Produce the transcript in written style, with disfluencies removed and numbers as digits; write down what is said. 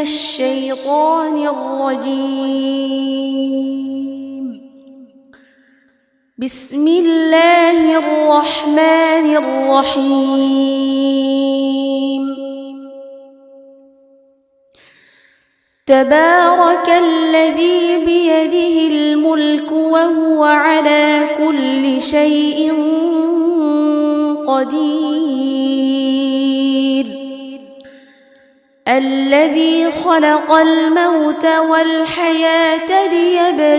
الشيطان الرجيم. بسم الله الرحمن الرحيم. تبارك الذي بيده الملك وهو على كل شيء قدير. الذي خلق الموت والحياة ليبلوكم